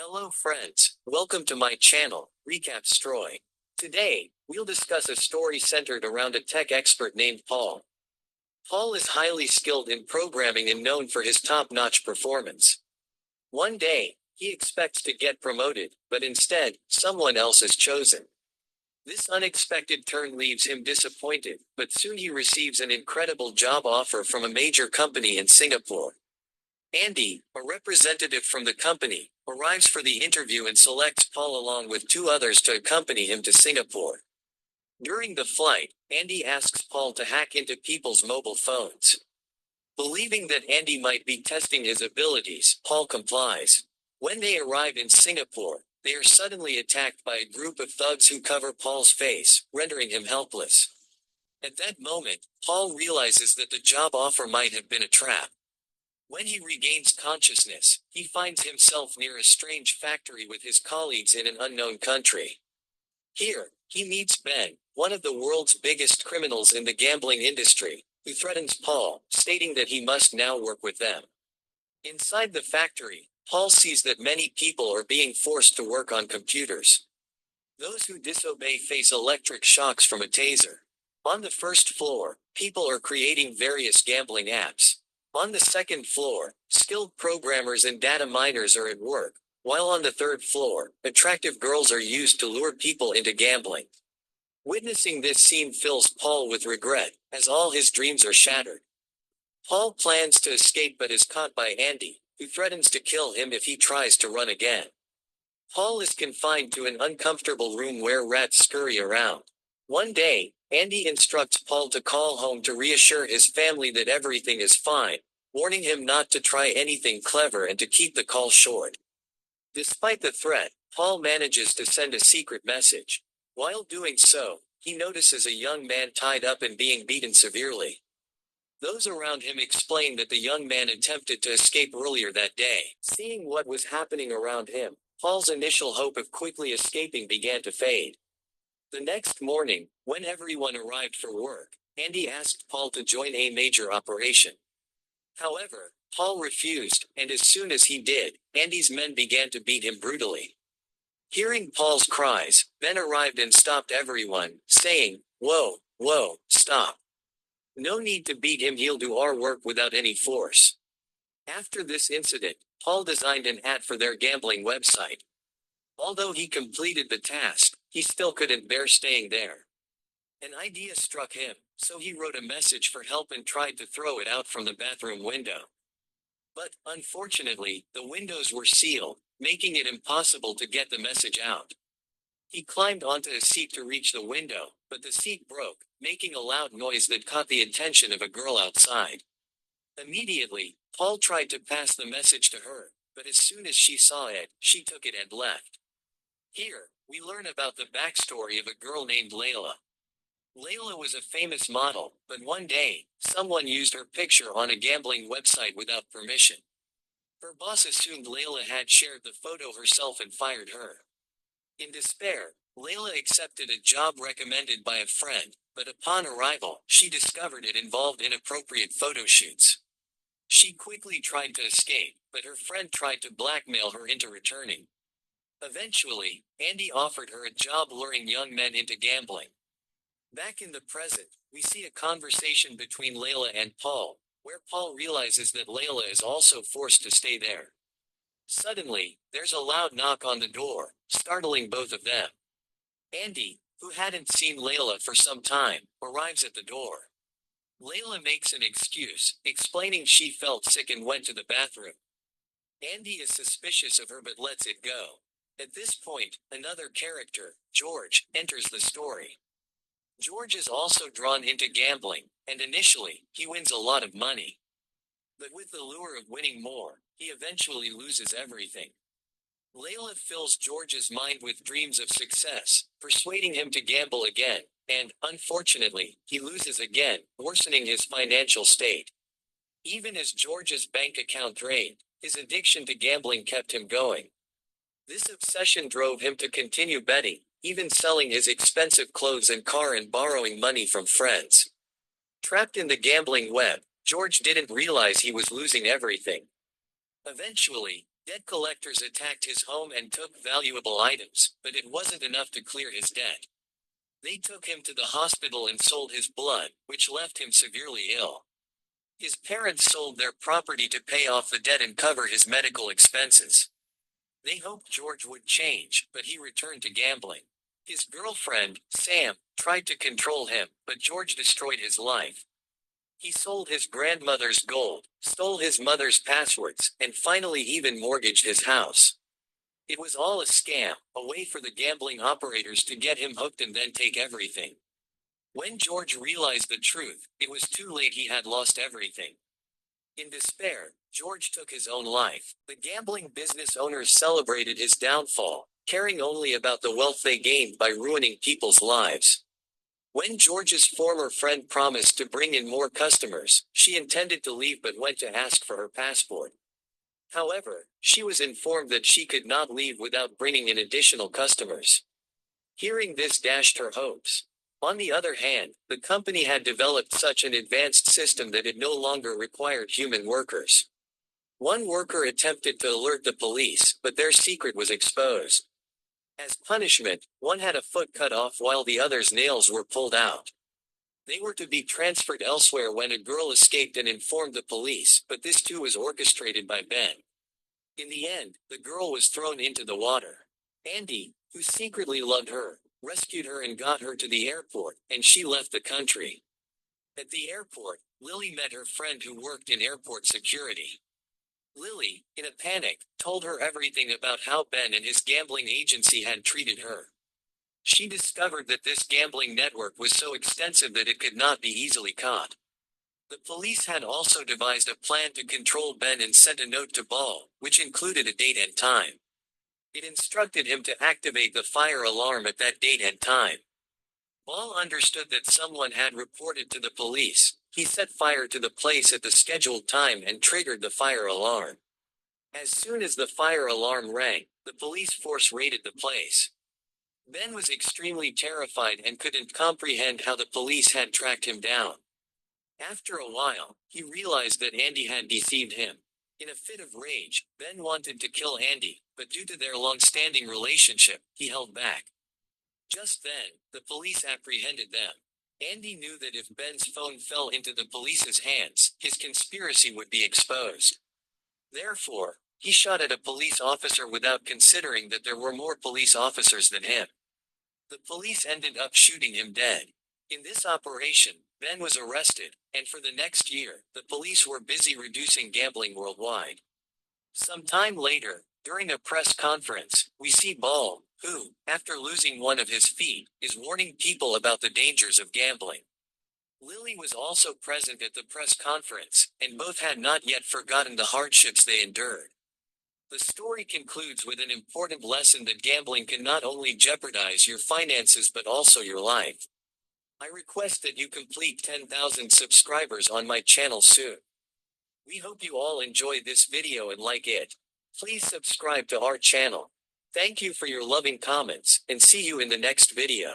Hello friends, welcome to my channel, Recap Stroy. Today, we'll discuss a story centered around a tech expert named Paul. Paul is highly skilled in programming and known for his top-notch performance. One day, he expects to get promoted, but instead, someone else is chosen. This unexpected turn leaves him disappointed, but soon he receives an incredible job offer from a major company in Singapore. Andy, a representative from the company, arrives for the interview and selects Paul along with two others to accompany him to Singapore. During the flight, Andy asks Paul to hack into people's mobile phones. Believing that Andy might be testing his abilities, Paul complies. When they arrive in Singapore, they are suddenly attacked by a group of thugs who cover Paul's face, rendering him helpless. At that moment, Paul realizes that the job offer might have been a trap. When he regains consciousness, he finds himself near a strange factory with his colleagues in an unknown country. Here, he meets Ben, one of the world's biggest criminals in the gambling industry, who threatens Paul, stating that he must now work with them. Inside the factory, Paul sees that many people are being forced to work on computers. Those who disobey face electric shocks from a taser. On the first floor, people are creating various gambling apps. On the second floor, skilled programmers and data miners are at work, while on the third floor, attractive girls are used to lure people into gambling. Witnessing this scene fills Paul with regret, as all his dreams are shattered. Paul plans to escape but is caught by Andy, who threatens to kill him if he tries to run again. Paul is confined to an uncomfortable room where rats scurry around. One day, Andy instructs Paul to call home to reassure his family that everything is fine, warning him not to try anything clever and to keep the call short. Despite the threat, Paul manages to send a secret message. While doing so, he notices a young man tied up and being beaten severely. Those around him explain that the young man attempted to escape earlier that day. Seeing what was happening around him, Paul's initial hope of quickly escaping began to fade. The next morning, when everyone arrived for work, Andy asked Paul to join a major operation. However, Paul refused, and as soon as he did, Andy's men began to beat him brutally. Hearing Paul's cries, Ben arrived and stopped everyone, saying, "Whoa, whoa, stop. No need to beat him, he'll do our work without any force." After this incident, Paul designed an ad for their gambling website. Although he completed the task, he still couldn't bear staying there. An idea struck him, so he wrote a message for help and tried to throw it out from the bathroom window. But, unfortunately, the windows were sealed, making it impossible to get the message out. He climbed onto a seat to reach the window, but the seat broke, making a loud noise that caught the attention of a girl outside. Immediately, Paul tried to pass the message to her, but as soon as she saw it, she took it and left. Here, we learn about the backstory of a girl named Laila. Laila was a famous model, but one day, someone used her picture on a gambling website without permission. Her boss assumed Laila had shared the photo herself and fired her. In despair, Laila accepted a job recommended by a friend, but upon arrival, she discovered it involved inappropriate photo shoots. She quickly tried to escape, but her friend tried to blackmail her into returning. Eventually, Andy offered her a job luring young men into gambling. Back in the present, we see a conversation between Laila and Paul, where Paul realizes that Laila is also forced to stay there. Suddenly, there's a loud knock on the door, startling both of them. Andy, who hadn't seen Laila for some time, arrives at the door. Laila makes an excuse, explaining she felt sick and went to the bathroom. Andy is suspicious of her but lets it go. At this point, another character, George, enters the story. George is also drawn into gambling, and initially, he wins a lot of money. But with the lure of winning more, he eventually loses everything. Laila fills George's mind with dreams of success, persuading him to gamble again, and, unfortunately, he loses again, worsening his financial state. Even as George's bank account drained, his addiction to gambling kept him going. This obsession drove him to continue betting, even selling his expensive clothes and car and borrowing money from friends. Trapped in the gambling web, George didn't realize he was losing everything. Eventually, Debt collectors attacked his home and took valuable items, but it wasn't enough to clear his debt. They took him to the hospital and sold his blood, which left him severely ill. His parents sold their property to pay off the debt and cover his medical expenses. They hoped George would change, but he returned to gambling. His girlfriend, Sam, tried to control him, but George destroyed his life. He sold his grandmother's gold, stole his mother's passwords, and finally even mortgaged his house. It was all a scam, a way for the gambling operators to get him hooked and then take everything. When George realized the truth, it was too late. He had lost everything. In despair, George took his own life. The gambling business owners celebrated his downfall, caring only about the wealth they gained by ruining people's lives. When George's former friend promised to bring in more customers, she intended to leave but went to ask for her passport. However, she was informed that she could not leave without bringing in additional customers. Hearing this dashed her hopes. On the other hand, the company had developed such an advanced system that it no longer required human workers. One worker attempted to alert the police, but their secret was exposed. As punishment, one had a foot cut off while the other's nails were pulled out. They were to be transferred elsewhere when a girl escaped and informed the police, but this too was orchestrated by Ben. In the end, the girl was thrown into the water. Andy, who secretly loved her, rescued her and got her to the airport, and she left the country. At the airport, Lily met her friend who worked in airport security. Lily, in a panic, told her everything about how Ben and his gambling agency had treated her. She discovered that this gambling network was so extensive that it could not be easily caught. The police had also devised a plan to control Ben and sent a note to Ball, which included a date and time. It instructed him to activate the fire alarm at that date and time. Ball understood that someone had reported to the police. He set fire to the place at the scheduled time and triggered the fire alarm. As soon as the fire alarm rang, the police force raided the place. Ben was extremely terrified and couldn't comprehend how the police had tracked him down. After a while, he realized that Andy had deceived him. In a fit of rage, Ben wanted to kill Andy, but due to their long-standing relationship, he held back. Just then, the police apprehended them. Andy knew that if Ben's phone fell into the police's hands, his conspiracy would be exposed. Therefore, he shot at a police officer without considering that there were more police officers than him. The police ended up shooting him dead. In this operation, Ben was arrested, and for the next year, the police were busy reducing gambling worldwide. Some time later, during a press conference, we see Ball, who, after losing one of his feet, is warning people about the dangers of gambling. Lily was also present at the press conference, and both had not yet forgotten the hardships they endured. The story concludes with an important lesson that gambling can not only jeopardize your finances but also your life. I request that you complete 10,000 subscribers on my channel soon. We hope you all enjoy this video and like it. Please subscribe to our channel. Thank you for your loving comments, and see you in the next video.